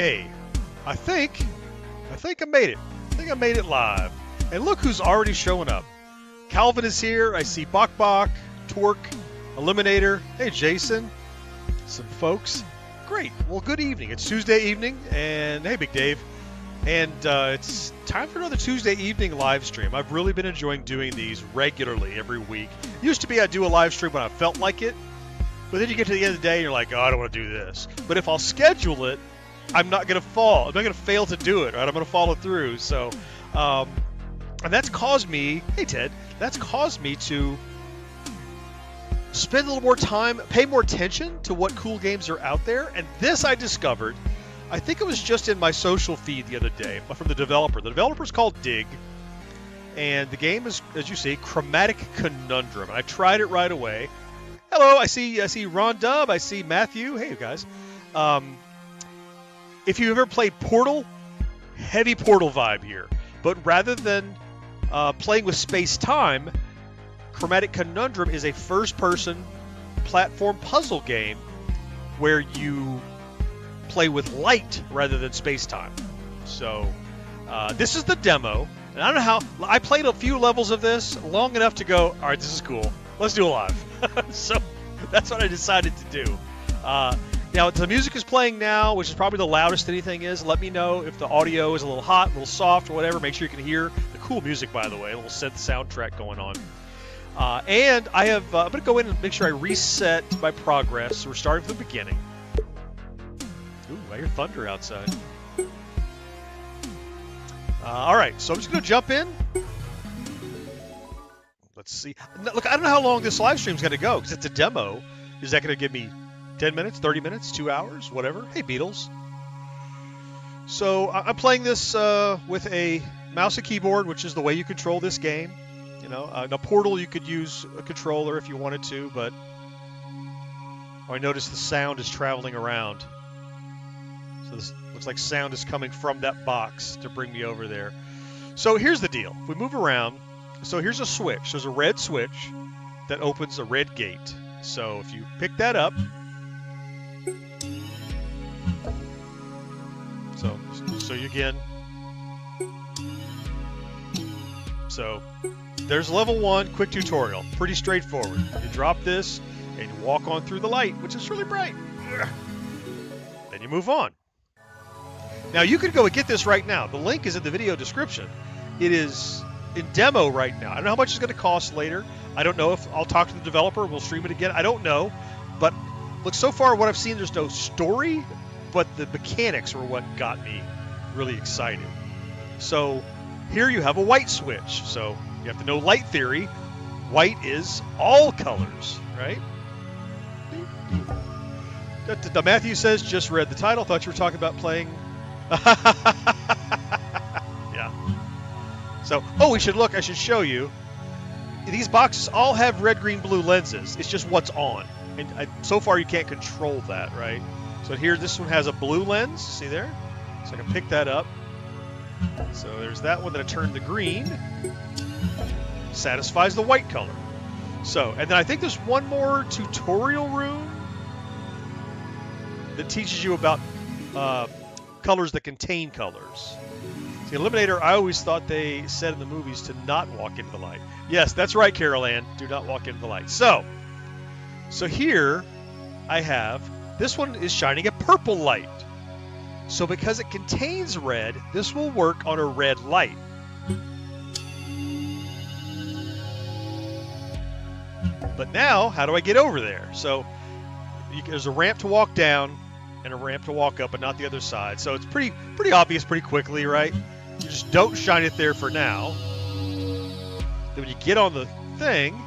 Okay, I think I made it. I think I made it live. And look who's already showing up. Calvin is here. I see Bok Bok, Torque, Eliminator. Hey, Jason. Some folks. Great. Well, good evening. It's Tuesday evening, and hey, Big Dave. And it's time for another Tuesday evening live stream. I've really been enjoying doing these regularly every week. Used to be I'd do a live stream when I felt like it, but then you get to the end of the day and you're like, oh, I don't want to do this. But if I'll schedule it, I'm not going to fall. I'm not going to fail to do it, right? I'm going to follow through. So, and that's caused me, hey, Ted, that's caused me to spend a little more time, pay more attention to what cool games are out there. And this I discovered, I think it was just in my social feed the other day from the developer. The developer's called Dig, and the game is, as you see, Chromatic Conundrum. And I tried it right away. Hello, I see Ron Dub, I see Matthew. Hey, you guys. If you've ever played Portal, heavy Portal vibe here. But rather than playing with space-time, Chromatic Conundrum is a first-person platform puzzle game where you play with light rather than space-time. So this is the demo, and I don't know how. I played a few levels of this long enough to go, all right, this is cool. Let's do it live. So that's what I decided to do. Now the music is playing now, which is probably the loudest anything is. Let me know if the audio is a little hot, a little soft, or whatever. Make sure you can hear the cool music, by the way, a little synth soundtrack going on. And I have, I'm going to go in and make sure I reset my progress. So we're starting from the beginning. Ooh, I hear thunder outside. All right, so I'm just going to jump in. Let's see. Look, I don't know how long this live stream is going to go because it's a demo. Is that going to give me 10 minutes, 30 minutes, 2 hours, whatever? Hey, Beatles. So I'm playing this with a mouse and keyboard, which is the way you control this game. You know, now Portal, you could use a controller if you wanted to, but I noticed the sound is traveling around. So this looks like sound is coming from that box to bring me over there. So here's the deal. If we move around, so here's a switch. There's a red switch that opens a red gate. So if you pick that up, so you again, so there's level 1 quick tutorial. Pretty straightforward. You drop this and you walk on through the light, which is really bright. Then you move on. Now you could go and get this right now. The link is in the video description. It is in demo right now. I don't know how much it's going to cost later. I don't know if I'll talk to the developer. We'll stream it again. I don't know. But look, so far what I've seen, there's no story, but the mechanics are what got me really excited. So here you have a white switch. So you have to know light theory. White is all colors, right? Matthew says, just read the title. Thought you were talking about playing. Yeah. So, oh, we should look. I should show you. These boxes all have red, green, blue lenses. It's just what's on. And so far, you can't control that, right? So here, this one has a blue lens. See there? So I can pick that up. So there's that one that I turned to green. Satisfies the white color. So, and then I think there's one more tutorial room that teaches you about colors that contain colors. The Eliminator, I always thought they said in the movies to not walk into the light. Yes, that's right, Carol Ann. Do not walk into the light. So here I have, this one is shining a purple light. So because it contains red, this will work on a red light. But now, how do I get over there? So there's a ramp to walk down and a ramp to walk up, but not the other side. So it's pretty obvious pretty quickly, right? You just don't shine it there for now. Then when you get on the thing,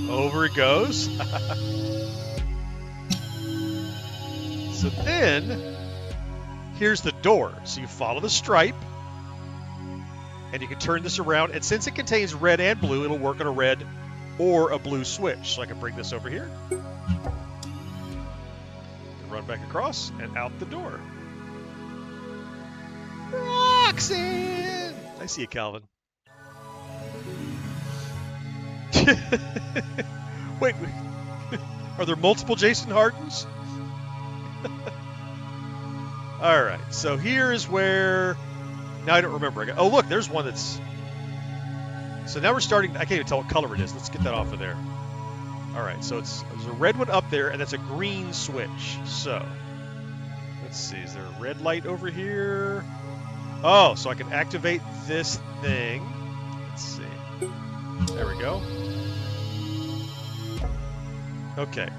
over it goes. So then, here's the door. So you follow the stripe, and you can turn this around. And since it contains red and blue, it'll work on a red or a blue switch. So I can bring this over here. Run back across and out the door. Roxanne! I see you, Calvin. Wait, are there multiple Jason Hardens? All right, so here is where... Now I don't remember. Oh, look, there's one that's... So now we're starting... I can't even tell what color it is. Let's get that off of there. All right, so there's a red one up there, and that's a green switch. So, let's see. Is there a red light over here? Oh, so I can activate this thing. Let's see. There we go. Okay.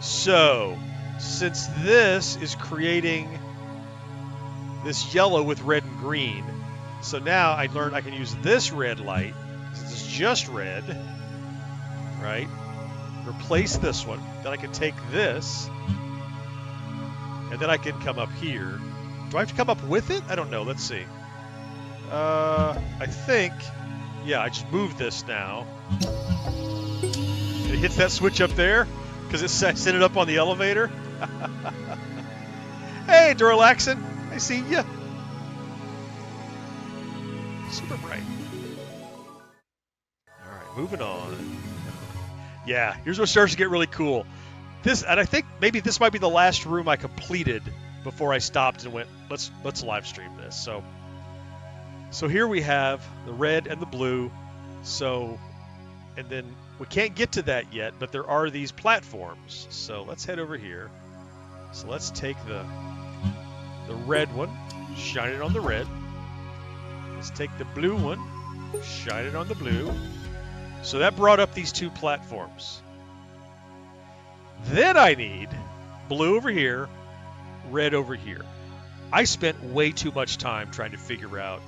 So, since this is creating this yellow with red and green, so now I learned I can use this red light, since it's just red, right? Replace this one. Then I can take this, and then I can come up here. Do I have to come up with it? I don't know. Let's see. I think, yeah, I just moved this now. And it hits that switch up there because it set it up on the elevator. Hey, Duralaxin, I see ya. Super bright. All right, moving on. Yeah, here's what starts to get really cool. This, and I think maybe this might be the last room I completed before I stopped and went, let's live stream this. So here we have the red and the blue. So, and then we can't get to that yet, but there are these platforms. So let's head over here. So let's take the red one, shine it on the red. Let's take the blue one, shine it on the blue. So that brought up these two platforms. Then I need blue over here, red over here. I spent way too much time trying to figure out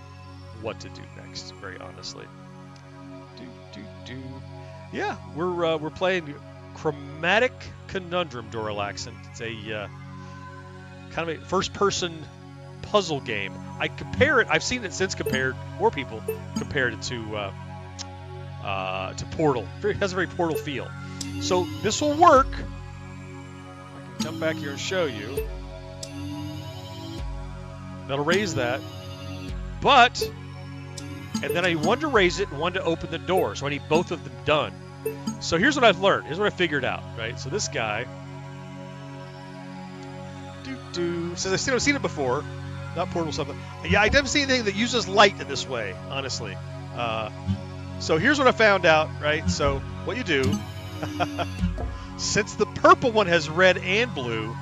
what to do next, very honestly. Yeah, we're playing Chromatic Conundrum, Duralaxin. It's a kind of a first-person puzzle game. I compare it. I've seen it since compared. More people compared it to Portal. It has a very Portal feel. So this will work. I can come back here and show you. That'll raise that. But, and then I need one to raise it and one to open the door. So I need both of them done. So here's what I've learned. Here's what I figured out, right? So this guy, says I've seen it before. Not Portal something. Yeah, I haven't seen anything that uses light in this way, honestly. So here's what I found out, right? So what you do, since the purple one has red and blue,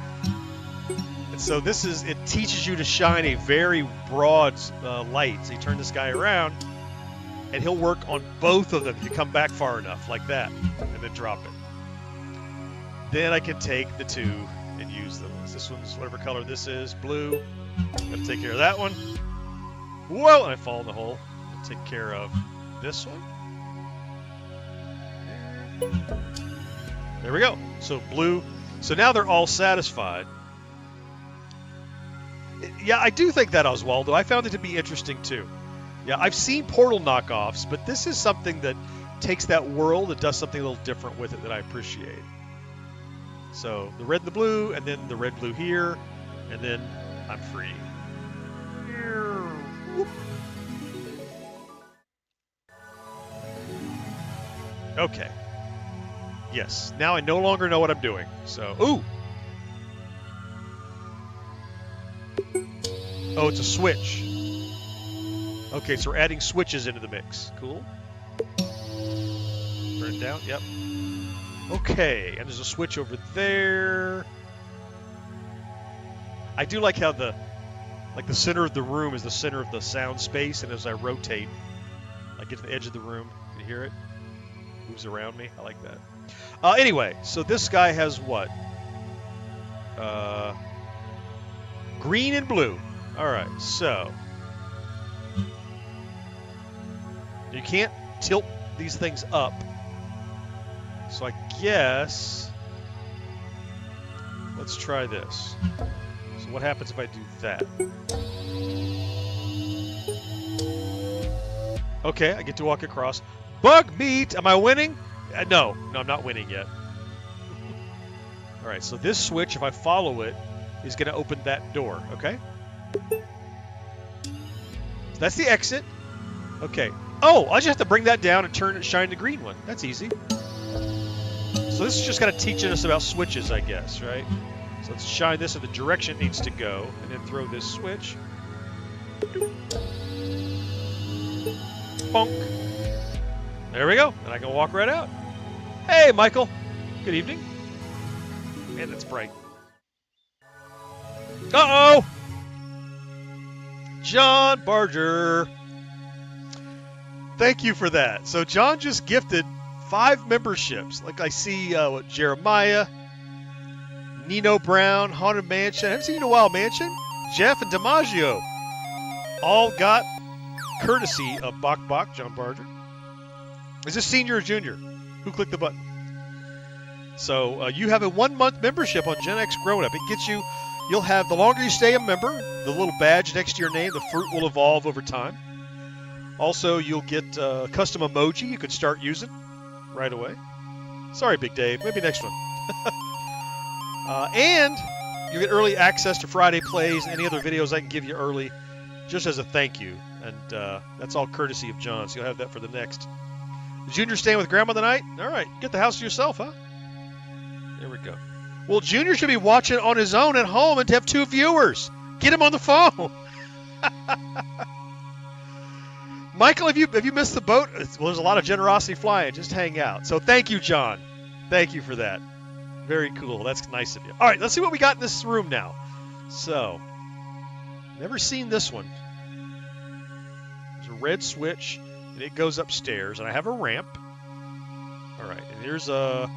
and so it teaches you to shine a very broad light. So you turn this guy around, and he'll work on both of them if you come back far enough, like that, and then drop it. Then I can take the two and use them. This one's whatever color this is, blue. Gotta take care of that one. Whoa, and I fall in the hole. I'll take care of this one. There we go. So blue. So now they're all satisfied. Yeah, I do think that, Oswaldo. I found it to be interesting too. Yeah, I've seen Portal knockoffs, but this is something that takes that world and does something a little different with it that I appreciate. So the red and the blue, and then the red blue here, and then I'm free. Whoop. Okay. Yes. Now I no longer know what I'm doing. So, ooh. Oh, it's a switch. Okay, so we're adding switches into the mix. Cool. Turn it down. Yep. Okay, and there's a switch over there. I do like how the center of the room is the center of the sound space, and as I rotate, I get to the edge of the room. Can you hear it? Moves around me. I like that. Anyway, so this guy has what? Green and blue. All right, so you can't tilt these things up. So I guess let's try this. So what happens if I do that? Okay, I get to walk across. Bug meat! Am I winning? No, I'm not winning yet. All right, so this switch, if I follow it, is going to open that door, okay? So that's the exit. Okay. Oh, I just have to bring that down and turn it, shine the green one. That's easy. So this is just kind of teaching us about switches, I guess, right? So let's shine this in the direction it needs to go, and then throw this switch. Bonk. There we go. And I can walk right out. Hey, Michael. Good evening. Man, that's bright. Uh-oh! John Barger. Thank you for that. So John just gifted 5 memberships. Like I see Jeremiah, Nino Brown, Haunted Mansion. I haven't seen you in a while, Mansion. Jeff and DiMaggio all got courtesy of Bok, John Barger. Is this senior or junior? Who clicked the button? So you have a 1-month membership on GenXGrownUp. It gets you, you'll have, the longer you stay a member, the little badge next to your name, the fruit will evolve over time. Also, you'll get custom emoji you can start using right away. Sorry, Big Dave. Maybe next one. And you get early access to Friday plays and any other videos I can give you early just as a thank you. And that's all courtesy of John, so you'll have that for the next. Junior staying with Grandma tonight? All right, get the house to yourself, huh? There we go. Well, Junior should be watching on his own at home and to have 2 viewers. Get him on the phone. Michael, have you missed the boat? Well, there's a lot of generosity flying. Just hang out. So thank you, John. Thank you for that. Very cool. That's nice of you. All right, let's see what we got in this room now. So, never seen this one. There's a red switch, and it goes upstairs, and I have a ramp. All right, and here's a...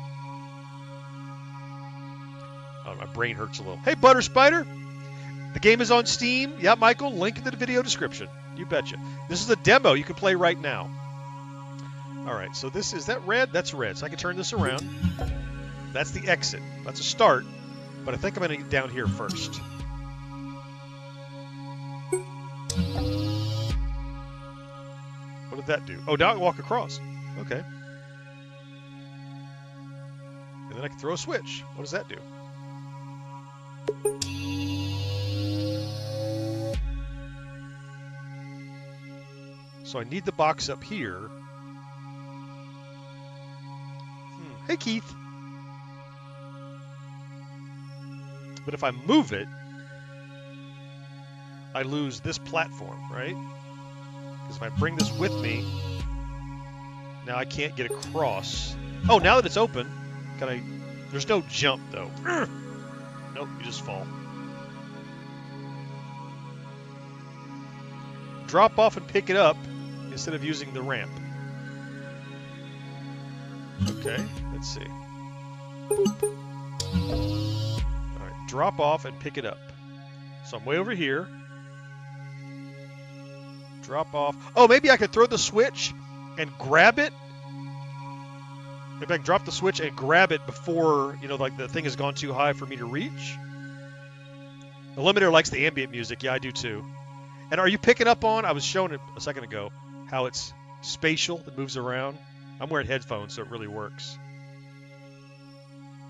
Oh, my brain hurts a little. Hey, Butter Spider. The game is on Steam. Yeah, Michael, link in the video description. You betcha. This is a demo you can play right now. All right, so this is that red? That's red. So I can turn this around. That's the exit. That's a start, but I think I'm going to get down here first. What did that do? Oh, now I can walk across. Okay. And then I can throw a switch. What does that do? So I need the box up here. Hey, Keith. But if I move it, I lose this platform, right? Because if I bring this with me, now I can't get across. Oh, now that it's open, can I... There's no jump, though. Nope, you just fall. Drop off and pick it up instead of using the ramp. Okay, let's see. Boop. All right, drop off and pick it up. So I'm way over here. Drop off. Oh, maybe I could throw the switch and grab it. Maybe I can drop the switch and grab it before, you know, like the thing has gone too high for me to reach. The limiter likes the ambient music. Yeah, I do too. And are you picking up on, I was showing it a second ago, how it's spatial, it moves around. I'm wearing headphones, so it really works.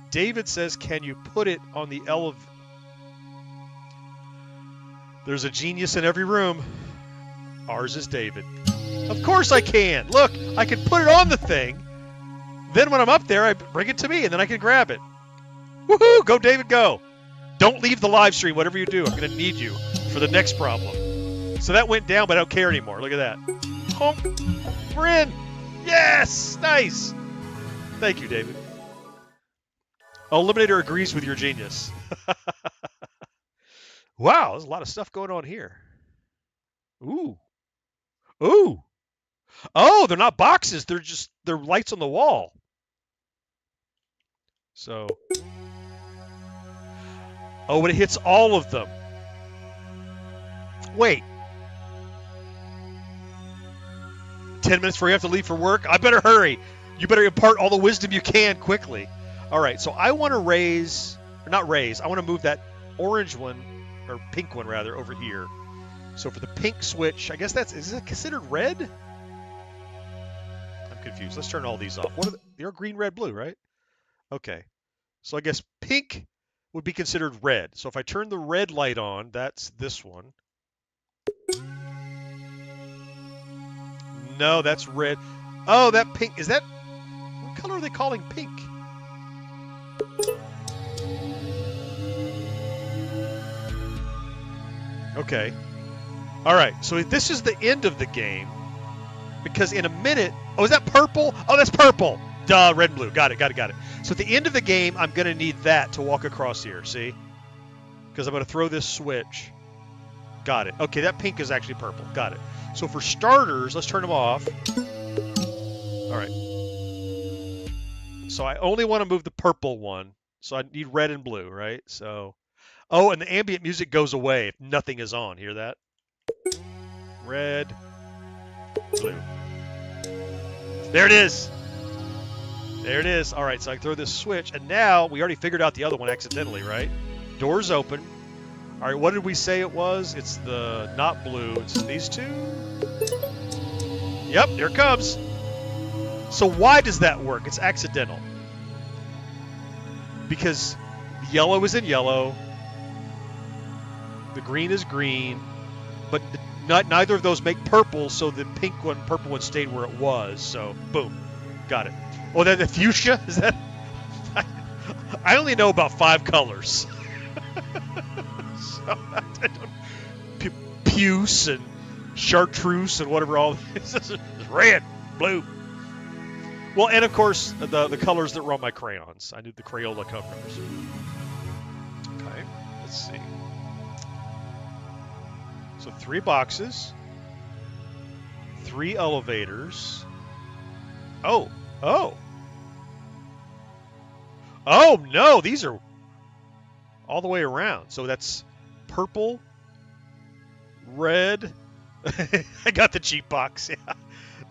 David says, can you put it on the elevator? There's a genius in every room. Ours is David. Of course I can. Look, I can put it on the thing. Then when I'm up there, I bring it to me, and then I can grab it. Woohoo! Go, David, go. Don't leave the live stream, whatever you do. I'm going to need you for the next problem. So that went down, but I don't care anymore. Look at that. Honk. We're in. Yes! Nice. Thank you, David. Eliminator agrees with your genius. Wow, there's a lot of stuff going on here. Ooh. Ooh. Oh, they're not boxes. They're lights on the wall. So. Oh, but it hits all of them. Wait. 10 minutes before you have to leave for work? I better hurry. You better impart all the wisdom you can quickly. All right, so I want to raise, or not raise, I want to move that orange one, or pink one rather, over here. So for the pink switch, I guess is it considered red? I'm confused. Let's turn all these off. What are they're green, red, blue, right? Okay. So I guess pink would be considered red. So if I turn the red light on, that's this one. No, that's red. Oh, that pink. Is that... What color are they calling pink? Okay. All right. So this is the end of the game. Because in a minute... Oh, is that purple? Oh, that's purple. Duh, red and blue. Got it. So at the end of the game, I'm going to need that to walk across here. See? Because I'm going to throw this switch. Got it. Okay, that pink is actually purple. Got it. So for starters, let's turn them off. All right. So I only want to move the purple one. So I need red and blue, right? So, oh, and the ambient music goes away if nothing is on. Hear that? Red, blue. There it is. There it is. All right, so I can throw this switch, and now we already figured out the other one accidentally, right? Doors open. All right, what did we say it was? It's the not blue. It's these two. Yep, here it comes. So why does that work? It's accidental. Because yellow is in yellow, the green is green, but neither of those make purple, so the purple one stayed where it was. So, boom. Got it. Oh, then the fuchsia? Is that? I only know about 5 colors. So, I don't, puce and chartreuse and whatever all this is. Red, blue. Well, and of course, the colors that were on my crayons. I knew the Crayola covers. Okay, let's see. So 3 boxes, 3 elevators. Oh no, these are all the way around. So that's purple, red. I got the cheap box. Yeah.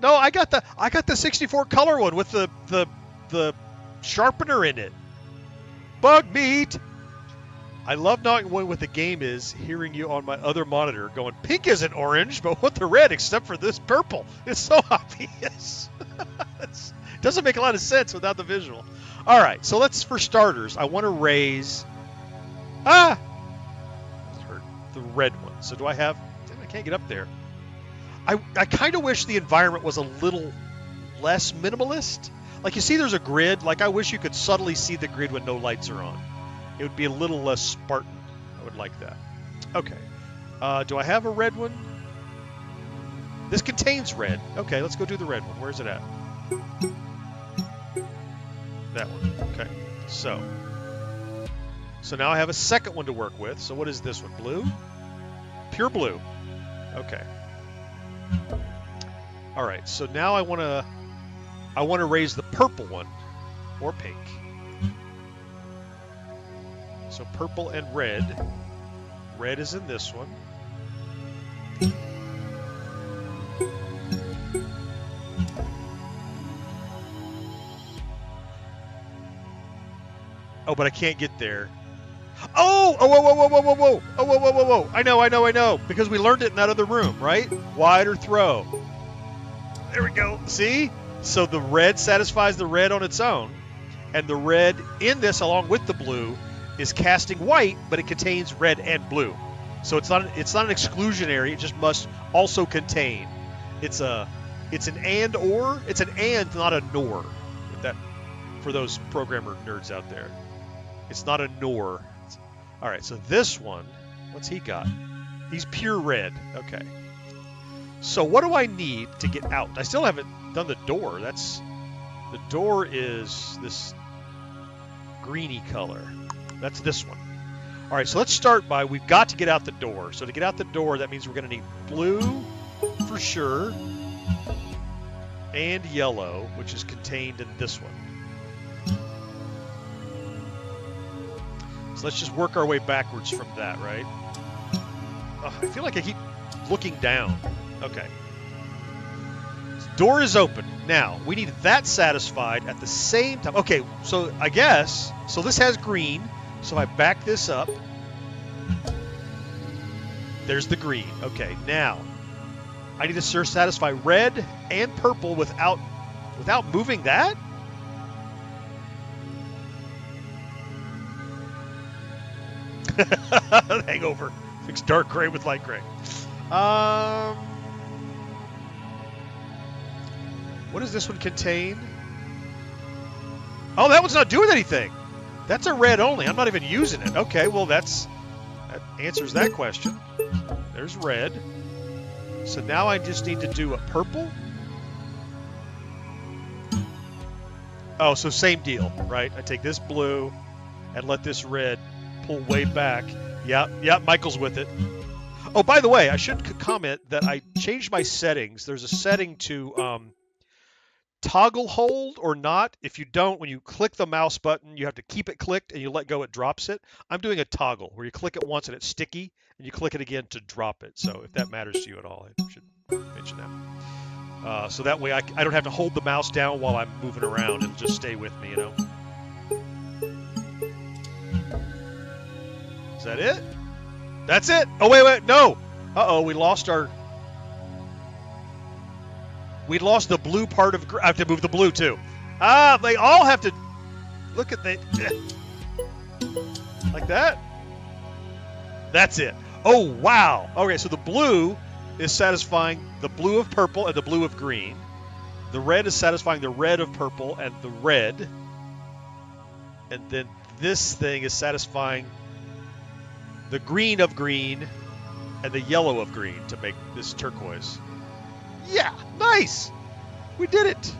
No, I got the 64 color one with the sharpener in it. Bug meat. I love knowing what the game is, hearing you on my other monitor going, pink isn't orange, but what the red except for this purple? It's so obvious. It doesn't make a lot of sense without the visual. All right, so for starters, I want to raise the red one. So do I have? I can't get up there. I kind of wish the environment was a little less minimalist. Like you see there's a grid. Like I wish you could subtly see the grid when no lights are on. It would be a little less Spartan. I would like that. Okay. Do I have a red one? This contains red. Okay, let's go do the red one. Where's it at? That one. Okay. So now I have a second one to work with. So what is this one? Blue? Pure blue. Okay. All right. So now I want to raise the purple one or pink. So purple and red. Red is in this one. Oh, but I can't get there. Oh, whoa. I know. Because we learned it in that other room, right? Wide or throw. There we go. See? So the red satisfies the red on its own. And the red in this, along with the blue, is casting white, but it contains red and blue. So it's not an exclusionary, it just must also contain. It's an and or. It's an and, not a nor. For those programmer nerds out there. It's not a nor. All right, so this one, what's he got? He's pure red. Okay. So what do I need to get out? I still haven't done the door. The door is this greeny color. That's this one. All right, so let's start by, we've got to get out the door. So to get out the door, that means we're going to need blue for sure, and yellow, which is contained in this one. So let's just work our way backwards from that, right? Oh, I feel like I keep looking down. Okay. Door is open. Now, we need that satisfied at the same time. Okay, so I guess, so this has green. So if I back this up, there's the green. Okay, now, I need to satisfy red and purple without moving that? Hangover. Fix dark gray with light gray. What does this one contain? Oh, that one's not doing anything. That's a red only. I'm not even using it. Okay, well that's That answers that question. There's red. So now I just need to do a purple. Oh, so same deal, right? I take this blue and let this red pull way back. Yep, Michael's with it. Oh, by the way, I should comment that I changed my settings. There's a setting to toggle hold or not. If you don't, when you click the mouse button, you have to keep it clicked and you let go, it drops it. I'm doing a toggle where you click it once and it's sticky and you click it again to drop it. So if that matters to you at all, I should mention that. So that way I don't have to hold the mouse down while I'm moving around. It'll just stay with me, you know. Is that it? That's it. Oh, wait, no. Uh-oh, we lost the blue part of, I have to move the blue too. They all have to, look at that. Like that. That's it. Oh, wow. Okay, so the blue is satisfying the blue of purple and the blue of green. The red is satisfying the red of purple and the red. And then this thing is satisfying the green of green and the yellow of green to make this turquoise. Yeah, nice. We did it.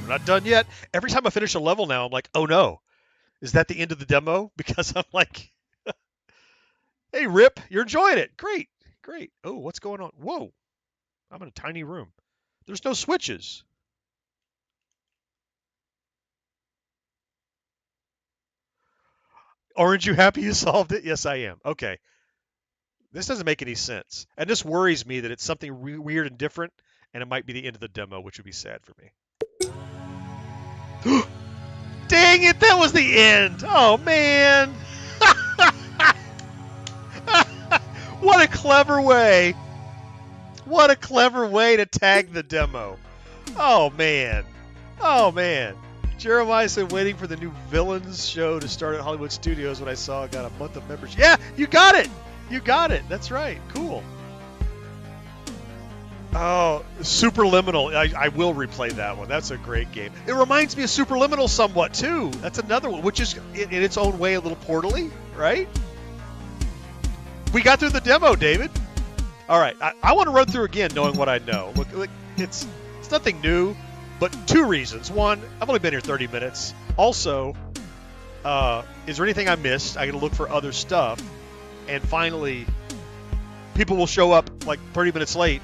We're not done yet. Every time I finish a level now, I'm like, oh no. Is that the end of the demo? Because I'm like, hey, Rip, you're enjoying it. Great. Oh, what's going on? Whoa. I'm in a tiny room. There's no switches. Aren't you happy you solved it? Yes, I am. Okay. This doesn't make any sense. And this worries me that it's something weird and different, and it might be the end of the demo, which would be sad for me. Dang it, that was the end. Oh, man. What a clever way. What a clever way to tag the demo. Oh, man. Jeremiah said waiting for the new Villains show to start at Hollywood Studios when I saw I got a month of membership. Yeah, you got it. That's right. Cool. Oh, Superliminal. I will replay that one. That's a great game. It reminds me of Superliminal somewhat, too. That's another one, which is, in its own way, a little portally, right? We got through the demo, David. All right. I want to run through again knowing what I know. Look, it's nothing new, but two reasons. One, I've only been here 30 minutes. Also, is there anything I missed? I got to look for other stuff. And finally, people will show up like 30 minutes late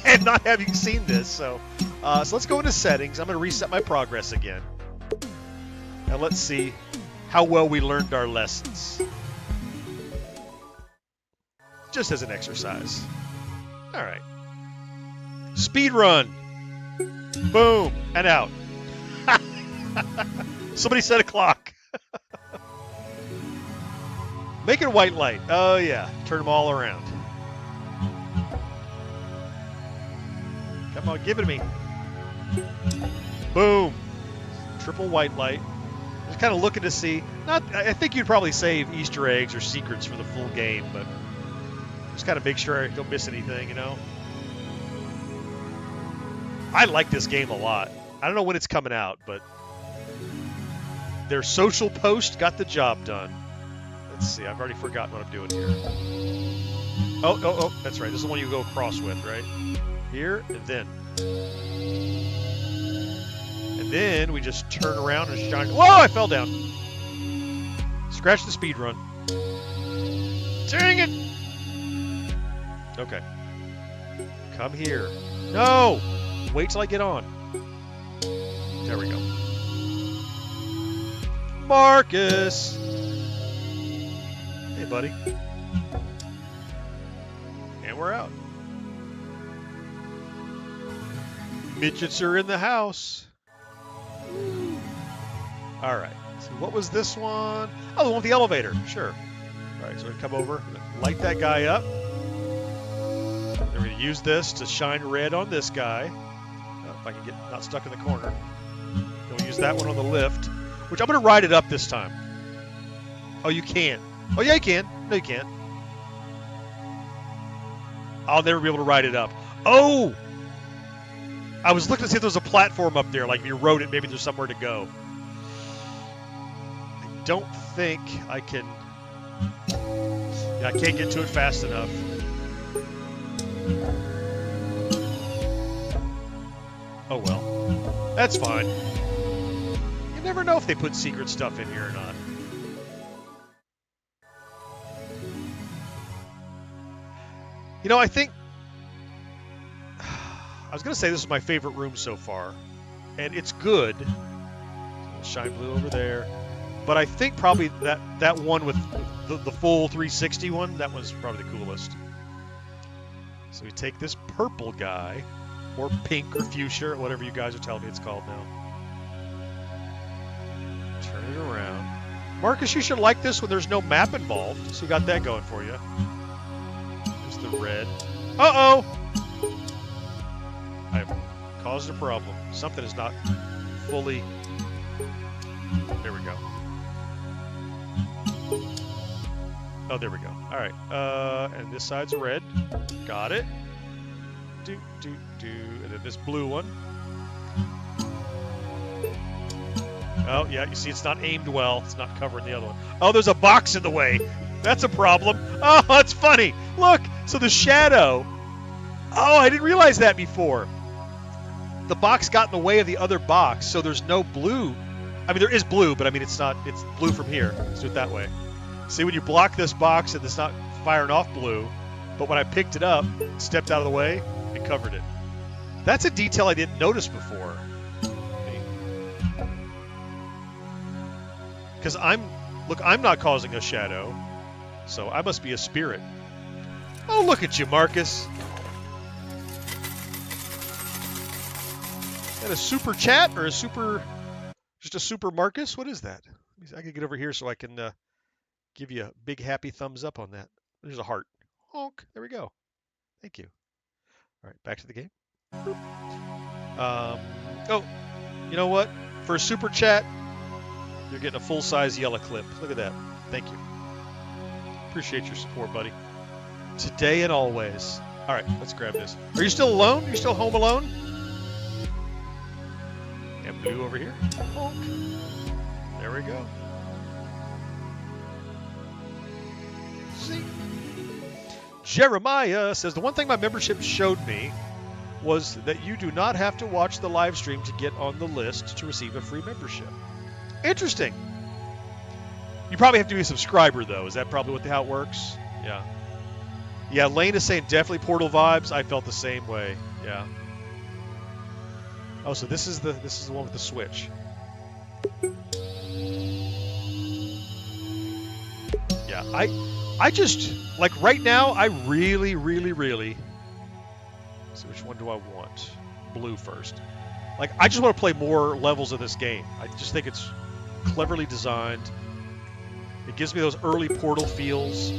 and not having seen this. So let's go into settings. I'm going to reset my progress again. And let's see how well we learned our lessons. Just as an exercise. All right. Speedrun. Boom. And out. Somebody set a clock. Make it a white light. Oh, yeah. Turn them all around. Come on, give it to me. Boom. Triple white light. Just kind of looking to see. I think you'd probably save Easter eggs or secrets for the full game, but just kind of make sure I don't miss anything, you know? I like this game a lot. I don't know when it's coming out, but their social post got the job done. Let's see, I've already forgotten what I'm doing here. Oh, that's right. This is the one you go across with, right? Here, and then. And then we just turn around and shine. Whoa, I fell down. Scratch the speed run. Dang it! Okay. Come here. No! Wait till I get on. There we go. Marcus! Hey, buddy. And we're out. Midgets are in the house. All right. So what was this one? Oh, the one with the elevator. Sure. All right, so we're going to come over, light that guy up. Then we're going to use this to shine red on this guy. If I can get not stuck in the corner. Then we'll use that one on the lift, which I'm going to ride it up this time. Oh, you can. Oh, yeah, you can. No, you can't. I'll never be able to ride it up. Oh! I was looking to see if there was a platform up there, like if you rode it, maybe there's somewhere to go. I don't think I can... Yeah, I can't get to it fast enough. Oh well. That's fine. You never know if they put secret stuff in here or not. You know, I think... I was going to say this is my favorite room so far, and it's good. Shine blue over there. But I think probably that one with the full 360 one, that one's probably the coolest. So we take this purple guy, or pink or fuchsia, or whatever you guys are telling me it's called now. Turn it around. Marcus, you should like this when there's no map involved. So you got that going for you. There's the red. Uh-oh! I've caused a problem. Something is not fully... There we go. Oh, there we go. All right. And this side's red. Got it. And then this blue one. Oh, yeah. You see, it's not aimed well. It's not covering the other one. Oh, there's a box in the way. That's a problem. Oh, that's funny. Look. So the shadow. Oh, I didn't realize that before. The box got in the way of the other box, so there's no blue. I mean, there is blue, but I mean, it's not. It's blue from here. Let's do it that way. See, when you block this box and it's not firing off blue, but when I picked it up, stepped out of the way, it covered it. That's a detail I didn't notice before. Because I'm not causing a shadow, so I must be a spirit. Oh, look at you, Marcus. Is that a super chat or just a super Marcus? What is that? I can get over here so I can give you a big happy thumbs up on that. There's a heart. Honk. There we go. Thank you. All right, back to the game. Oh, you know what? For a super chat, you're getting a full-size yellow clip. Look at that. Thank you. Appreciate your support, buddy. Today and always. All right, let's grab this. Are you still alone? Are you still home alone? And blue over here. Honk. There we go. See? Jeremiah says, the one thing my membership showed me was that you do not have to watch the live stream to get on the list to receive a free membership. Interesting. You probably have to be a subscriber, though. Is that probably how it works? Yeah. Yeah, Lane is saying definitely Portal vibes. I felt the same way. Yeah. Oh, so this is the one with the switch. Yeah, I just like right now. I really. So which one do I want? Blue first. Like I just want to play more levels of this game. I just think it's cleverly designed. It gives me those early Portal feels.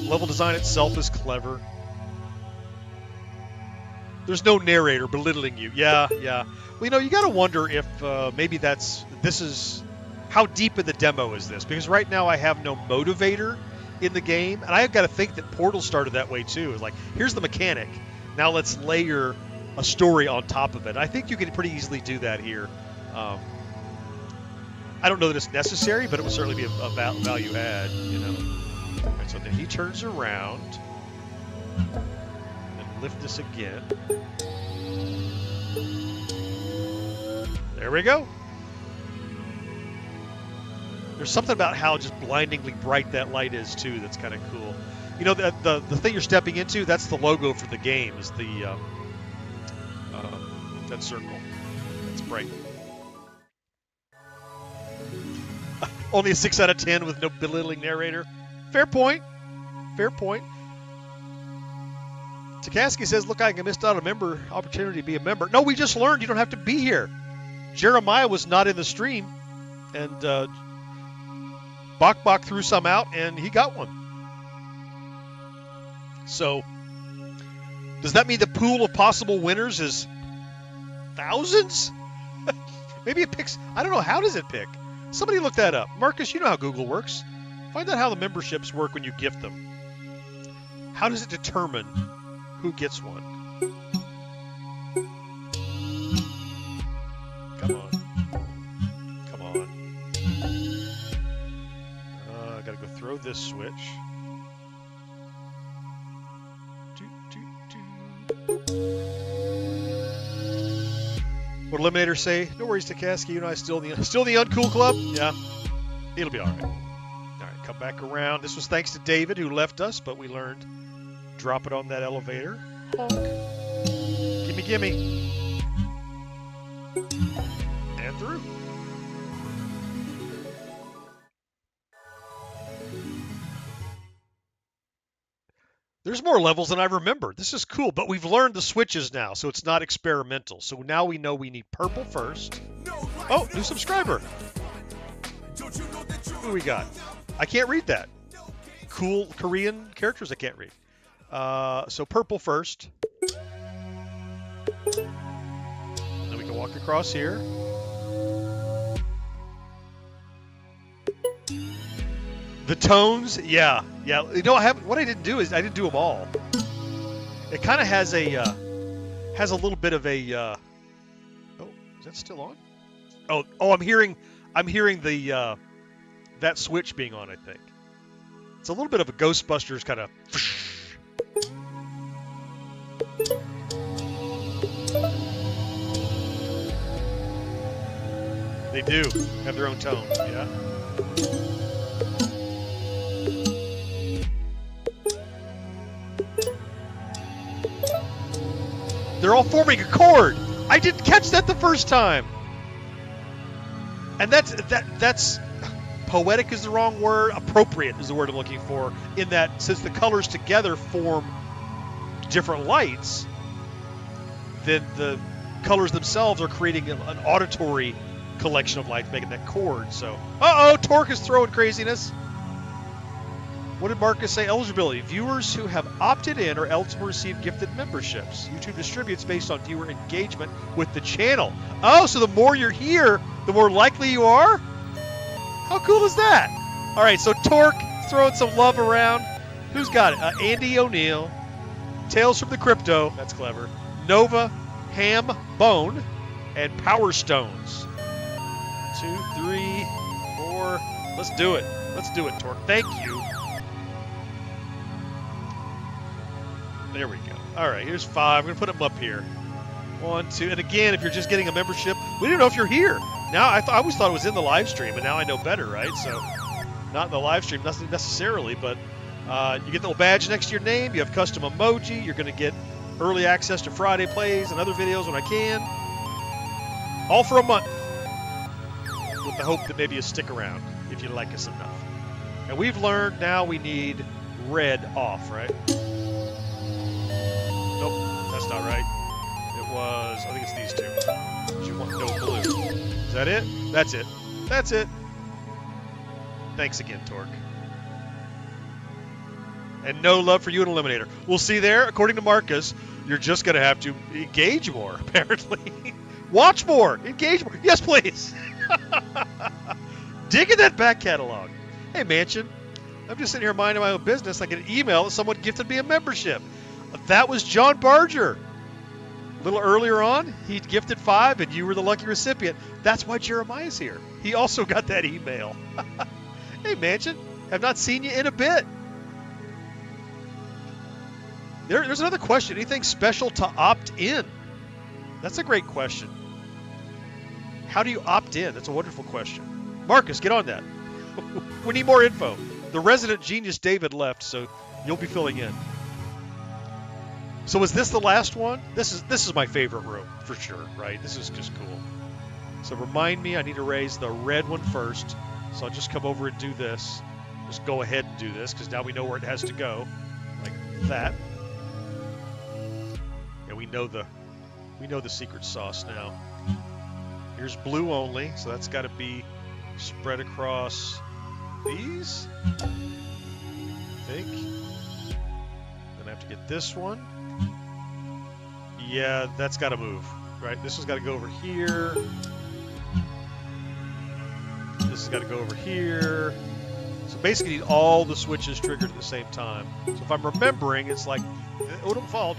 Level design itself is clever. There's no narrator belittling you. Yeah. Well, you know, you got to wonder if maybe this is how deep in the demo is this? Because right now I have no motivator in the game, and I've got to think that Portal started that way too. It's like, here's the mechanic. Now let's layer a story on top of it. I think you can pretty easily do that here. I don't know that it's necessary, but it would certainly be a value add, you know. All right, so then he turns around. Lift this again. There we go. There's something about how just blindingly bright that light is too that's kind of cool. You know, the thing you're stepping into, that's the logo for the game, is the that circle. That's bright. Only a 6 out of 10 with no belittling narrator. Fair point. Takaski says, look, I missed out on a opportunity to be a member. No, we just learned you don't have to be here. Jeremiah was not in the stream, and Bok threw some out, and he got one. So, does that mean the pool of possible winners is thousands? Maybe it picks, I don't know, how does it pick? Somebody look that up. Marcus, you know how Google works. Find out how the memberships work when you gift them. How does it determine who gets one? this switch. What Eliminator say? No worries, Takaski. You and I still in the uncool club. Yeah, it'll be all right. All right, come back around. This was thanks to David who left us, but we learned drop it on that elevator. Honk. Gimme, gimme. And through. There's more levels than I remember. This is cool, but we've learned the switches now, so it's not experimental. So now we know we need purple first. Oh, new subscriber. Who we got? I can't read that. Cool Korean characters I can't read. So purple first. Then we can walk across here. The tones, yeah. You know, what I didn't do is I didn't do them all. It kind of has a little bit of a. Oh, is that still on? Oh, I'm hearing the that switch being on. I think it's a little bit of a Ghostbusters kind of. They do have their own tone, yeah. They're all forming a chord. I didn't catch that the first time. And that's poetic is the wrong word. Appropriate is the word I'm looking for. In that, since the colors together form different lights, then the colors themselves are creating an auditory collection of lights, making that chord. So, Torque is throwing craziness. What did Marcus say? Eligibility. Viewers who have opted in are eligible to receive gifted memberships. YouTube distributes based on viewer engagement with the channel. Oh, so the more you're here, the more likely you are? How cool is that? All right, so Torque throwing some love around. Who's got it? Andy O'Neill. Tales from the Crypto. That's clever. Nova, Ham, Bone, and Power Stones. 2, 3, 4. Let's do it. Let's do it, Torque. Thank you. There we go. All right, here's 5. I'm going to put them up here. 1, 2. And again, if you're just getting a membership, we didn't know if you're here. Now, I always thought it was in the live stream, and now I know better, right? So, not in the live stream necessarily, but you get the little badge next to your name. You have custom emoji. You're going to get early access to Friday plays and other videos when I can. All for a month. With the hope that maybe you stick around if you like us enough. And we've learned now we need red off, right? Nope, that's not right. It was, I think it's these two. You want no blue. Is that it? That's it. That's it. Thanks again, Torque. And no love for you and Eliminator. We'll see there. According to Marcus, you're just going to have to engage more, apparently. Watch more. Engage more. Yes, please. Dig in that back catalog. Hey, Mansion. I'm just sitting here minding my own business. I get an email that someone gifted me a membership. That was John Barger. A little earlier on, he gifted 5, and you were the lucky recipient. That's why Jeremiah's here. He also got that email. Hey, Mansion. Have not seen you in a bit. There's another question. Anything special to opt in? That's a great question. How do you opt in? That's a wonderful question. Marcus, get on that. We need more info. The resident genius David left, so you'll be filling in. So is this the last one? This is my favorite room, for sure, right? This is just cool. So remind me, I need to raise the red one first. So I'll just come over and do this. Just go ahead and do this, because now we know where it has to go. Like that. And we know the secret sauce now. Here's blue only, so that's got to be spread across these, I think. Then I have to get this one. Yeah, that's got to move, right? This has got to go over here. This has got to go over here. So basically, you need all the switches triggered at the same time. So if I'm remembering, it's like, oh, don't fall.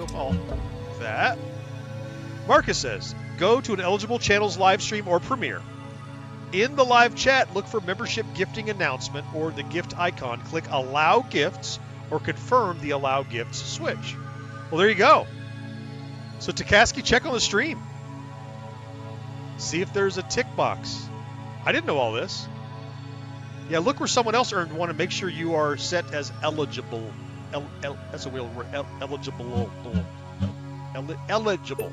That. Marcus says, go to an eligible channel's live stream or premiere. In the live chat, look for membership gifting announcement or the gift icon. Click allow gifts or confirm the allow gifts switch. Well, there you go. So Takaski, check on the stream. See if there's a tick box. I didn't know all this. Yeah, look where someone else earned one and make sure you are set as eligible. That's a real word. Eligible. Eligible.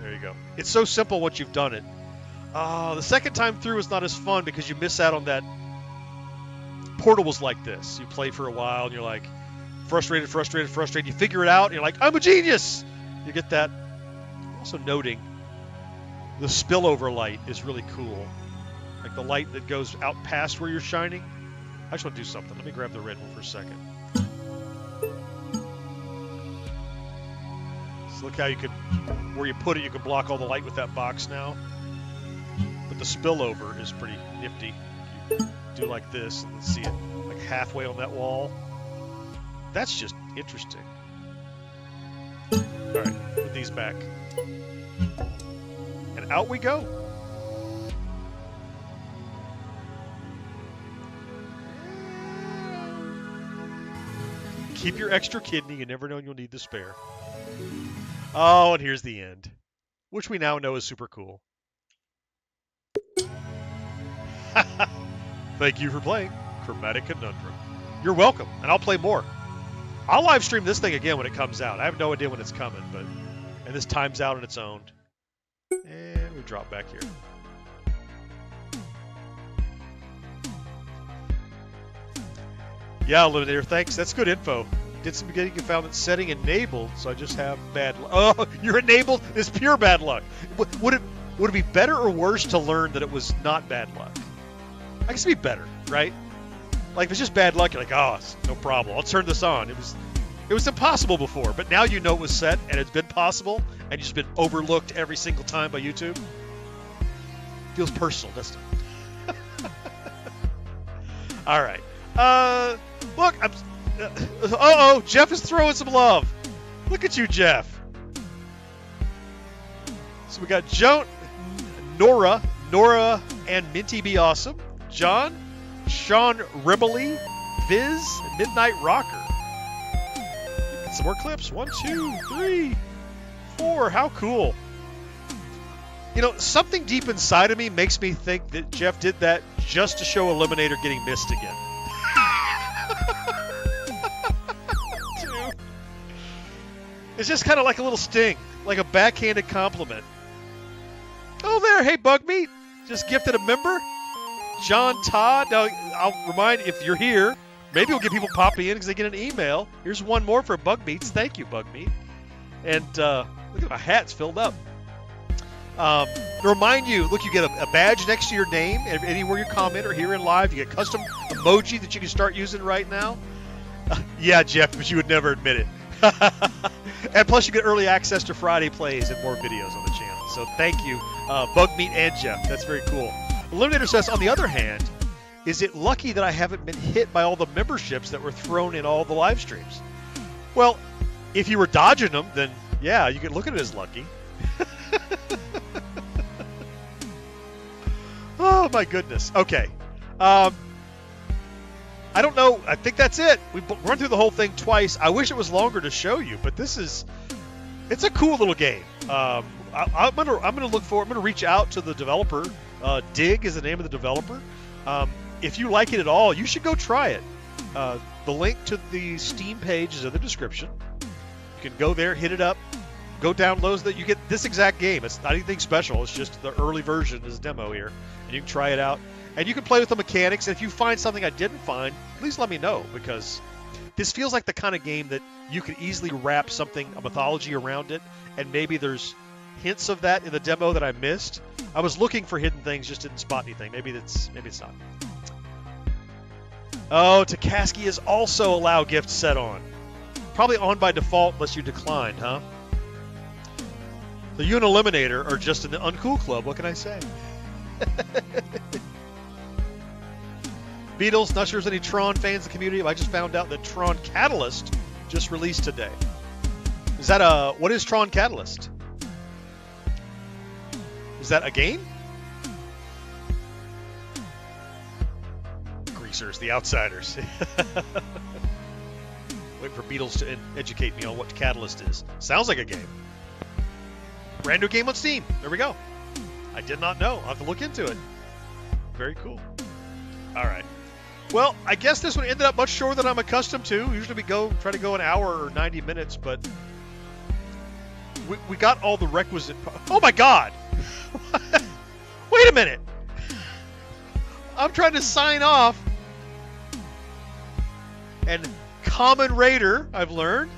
There you go. It's so simple once you've done it. The second time through is not as fun because you miss out on that. Portal was like this. You play for a while and you're like frustrated. You figure it out and you're like, I'm a genius. You get that. Also noting the spillover light is really cool. Like the light that goes out past where you're shining. I just want to do something. Let me grab the red one for a second. So look how you can, where you put it, you can block all the light with that box now. But the spillover is pretty nifty. You do like this and see it like halfway on that wall. That's just interesting. All right, put these back. And out we go. Keep your extra kidney. You never know when you'll need the spare. Oh, and here's the end, which we now know is super cool. Thank you for playing Chromatic Conundrum. You're welcome, and I'll play more. I'll live stream this thing again when it comes out. I have no idea when it's coming, but and this times out on its own. And we drop back here. Yeah, Illuminator, thanks. That's good info. Did some getting and found that setting enabled, so I just have bad luck. Oh, you're enabled? It's pure bad luck. Would it be better or worse to learn that it was not bad luck? I guess it'd be better, right? Like if it's just bad luck, you're like, oh, it's no problem. I'll turn this on. It was impossible before, but now you know it was set and it's been possible and you've just been overlooked every single time by YouTube. Feels personal, doesn't it? All right. Look, Jeff is throwing some love. Look at you, Jeff. So we got Joan, Nora, and Minty Be Awesome, John, Sean Ribley, Viz, and Midnight Rocker. Get some more clips. 1, 2, 3, 4. How cool. You know, something deep inside of me makes me think that Jeff did that just to show Eliminator getting missed again. It's just kind of like a little sting, like a backhanded compliment. Oh, there. Hey, Bugmeat. Just gifted a member. John Todd. Now, I'll remind you, if you're here, maybe we'll get people popping in because they get an email. Here's one more for Bugmeats. Thank you, Bugmeat. And look at my hat's filled up. To remind you, look, you get a badge next to your name anywhere you comment or here in live. You get custom emoji that you can start using right now. Yeah, Jeff, but you would never admit it. And plus, you get early access to Friday plays and more videos on the channel. So thank you, Bugmeat and Jeff. That's very cool. Illuminator says, on the other hand, is it lucky that I haven't been hit by all the memberships that were thrown in all the live streams? Well, if you were dodging them, then yeah, you could look at it as lucky. Oh my goodness. Okay. I don't know. I think that's it. We've run through the whole thing twice. I wish it was longer to show you, but it's a cool little game. I'm gonna look for. I'm gonna reach out to the developer. Dig is the name of the developer. If you like it at all, you should go try it. The link to the Steam page is in the description. You can go there, hit it up, go download that. You get this exact game. It's not anything special. It's just the early version is a demo here, and you can try it out. And you can play with the mechanics. And if you find something I didn't find, please let me know, because this feels like the kind of game that you could easily wrap a mythology around it, and maybe there's hints of that in the demo that I missed. I was looking for hidden things, just didn't spot anything. Maybe it's not. Oh, Takaski is also allow gift set on. Probably on by default unless you declined, huh? So you and Eliminator are just in the uncool club. What can I say? Beatles, not sure there's any Tron fans in the community. I just found out that Tron Catalyst just released today. Is that what is Tron Catalyst? Is that a game? Greasers, the outsiders. Waiting for Beatles to educate me on what Catalyst is. Sounds like a game. Brand new game on Steam. There we go. I did not know. I'll have to look into it. Very cool. All right. Well, I guess this one ended up much shorter than I'm accustomed to. Usually we try to go an hour or 90 minutes, but we got all the requisite... Oh my God! Wait a minute! I'm trying to sign off, and Common Raider, I've learned.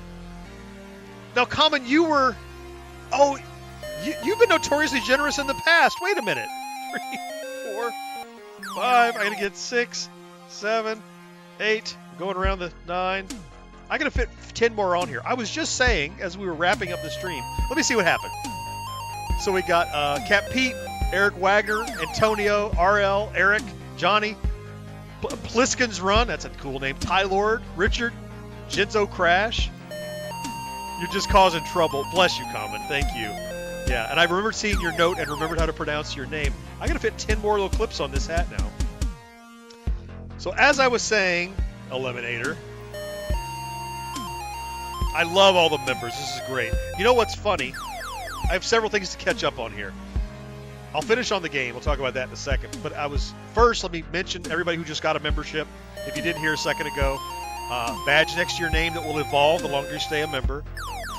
Now, Common, you were... Oh, you've been notoriously generous in the past. Wait a minute. 3, 4, 5. I gotta get 6, 7, 8. Going around the 9. I gotta fit 10 more on here. I was just saying, as we were wrapping up the stream, let me see what happened. So we got Cat Pete, Eric Wagner, Antonio, RL, Eric, Johnny, Pliskin's Run, that's a cool name, Ty Lord, Richard, Jinzo Crash. You're just causing trouble. Bless you, Common. Thank you. Yeah, and I remembered seeing your note and remembered how to pronounce your name. I gotta fit 10 more little clips on this hat now. So as I was saying, Eliminator, I love all the members. This is great. You know what's funny? I have several things to catch up on here. I'll finish on the game. We'll talk about that in a second. But first, let me mention everybody who just got a membership. If you didn't hear a second ago, badge next to your name that will evolve the longer you stay a member.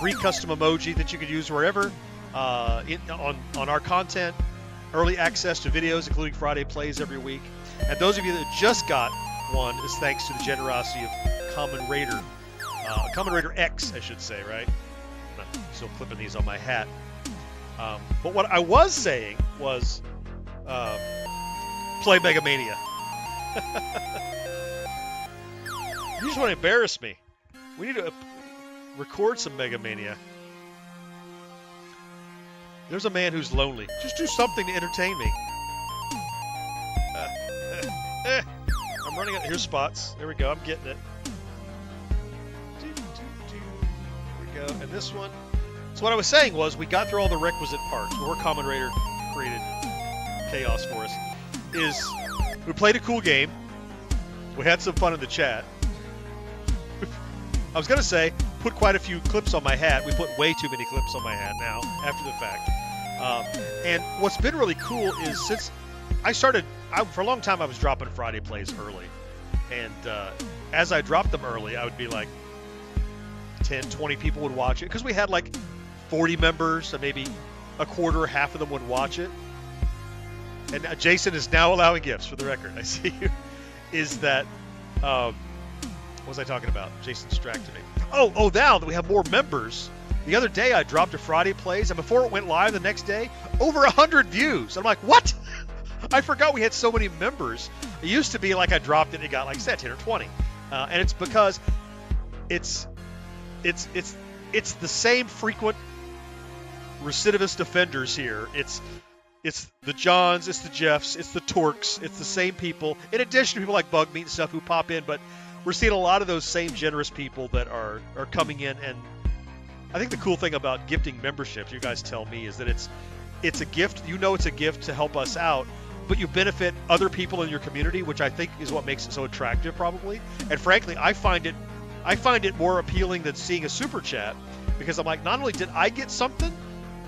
Free custom emoji that you could use wherever on our content. Early access to videos, including Friday plays every week. And those of you that just got one is thanks to the generosity of Common Raider. Common Raider X, I should say, right? I'm still clipping these on my hat. But what I was saying was play Mega Mania. You just want to embarrass me. We need to record some Mega Mania. There's a man who's lonely. Just do something to entertain me. I'm running out. Here's spots. There we go. I'm getting it. There we go. And this one. So what I was saying was we got through all the requisite parts. Before Common Raider created chaos for us. We played a cool game. We had some fun in the chat. I was going to say, put quite a few clips on my hat. We put way too many clips on my hat now, after the fact. And what's been really cool is since I started, for a long time I was dropping Friday plays early. And as I dropped them early, I would be like 10, 20 people would watch it. Because we had like 40 members, and maybe a quarter or half of them would watch it. And Jason is now allowing gifts, for the record. I see you. Is that... what was I talking about? Jason distracted me. Oh, now that we have more members, the other day I dropped a Friday Plays, and before it went live the next day, over 100 views. I'm like, what? I forgot we had so many members. It used to be like I dropped it and it got, like I said, 10 or 20. And it's because it's the same frequent recidivist offenders here. It's the Johns, it's the Jeffs, it's the Torques, it's the same people, in addition to people like Bugmeat and stuff who pop in, but we're seeing a lot of those same generous people that are coming in. And I think the cool thing about gifting memberships, you guys tell me, is that it's a gift. You know, it's a gift to help us out, but you benefit other people in your community, which I think is what makes it so attractive, probably. And frankly, I find it more appealing than seeing a super chat, because I'm like, not only did I get something,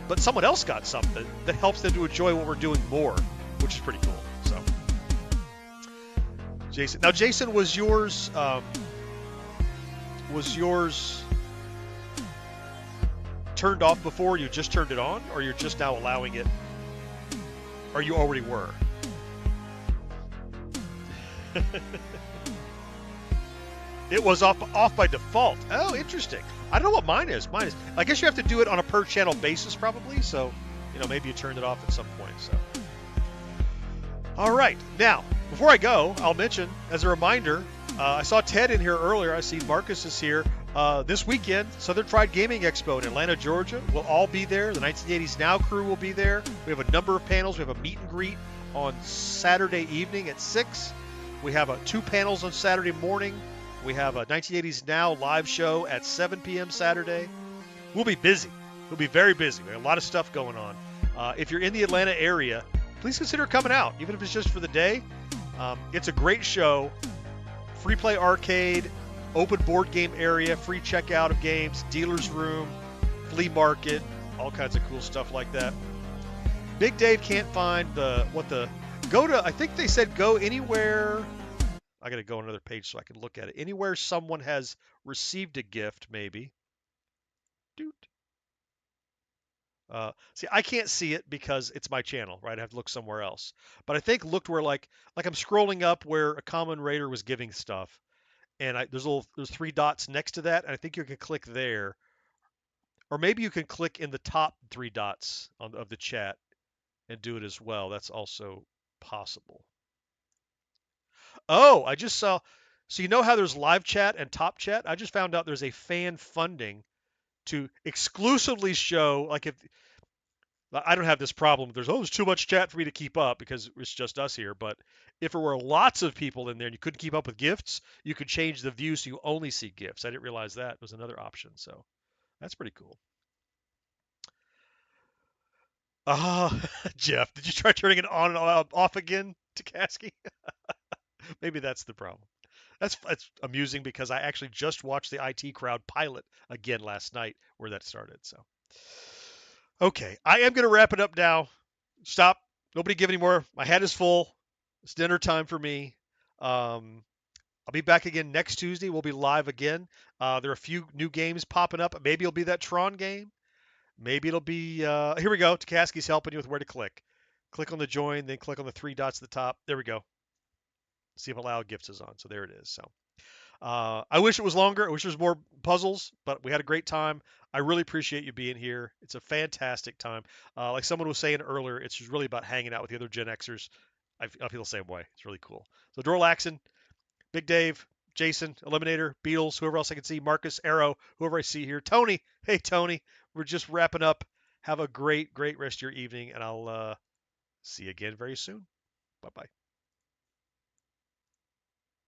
but someone else got something that helps them to enjoy what we're doing more, which is pretty cool. So, Jason. Now, Jason, was yours turned off before? You just turned it on, or you're just now allowing it? Or you already were? It was off by default. Oh, interesting. I don't know what mine is. I guess you have to do it on a per channel basis, probably. So, maybe you turned it off at some point. So, all right. Now, before I go, I'll mention as a reminder. I saw Ted in here earlier. I see Marcus is here. This weekend, Southern Fried Gaming Expo in Atlanta, Georgia. We'll all be there. The 1980s Now crew will be there. We have a number of panels. We have a meet and greet on Saturday evening at 6. We have 2 panels on Saturday morning. We have a 1980s Now live show at 7 p.m. Saturday. We'll be busy. We'll be very busy. We have a lot of stuff going on. If you're in the Atlanta area, please consider coming out, even if it's just for the day. It's a great show. Free play arcade, open board game area, free checkout of games, dealer's room, flea market, all kinds of cool stuff like that. Big Dave can't find I think they said go anywhere. I got to go on another page so I can look at it. Anywhere someone has received a gift, maybe. Doot. See, I can't see it because it's my channel, right? I have to look somewhere else. But I think looked where like I'm scrolling up where a common raider was giving stuff, and there's three dots next to that, and I think you can click there, or maybe you can click in the top three dots of the chat and do it as well. That's also possible. Oh, I just saw. So you know how there's live chat and top chat? I just found out there's a fan funding to exclusively show like if I don't have this problem. There's too much chat for me to keep up because it's just us here. But if there were lots of people in there and you couldn't keep up with gifts, you could change the view so you only see gifts. I didn't realize that was another option. So that's pretty cool. Jeff, did you try turning it on and off again, Takaski? Maybe that's the problem. That's amusing because I actually just watched the IT Crowd pilot again last night where that started. So, okay, I am going to wrap it up now. Stop. Nobody give any more. My head is full. It's dinner time for me. I'll be back again next Tuesday. We'll be live again. There are a few new games popping up. Maybe it'll be that Tron game. Maybe it'll be. Here we go. Takaski's helping you with where to click. Click on the join, then click on the three dots at the top. There we go. See if allow gifts is on. So there it is. So I wish it was longer. I wish there was more puzzles, but we had a great time. I really appreciate you being here. It's a fantastic time. Like someone was saying earlier, it's just really about hanging out with the other Gen Xers. I feel the same way. It's really cool. So Dorlaxon, Big Dave, Jason, Eliminator, Beatles, whoever else I can see, Marcus, Arrow, whoever I see here, Tony. Hey Tony, we're just wrapping up. Have a great rest of your evening, and I'll see you again very soon. Bye bye.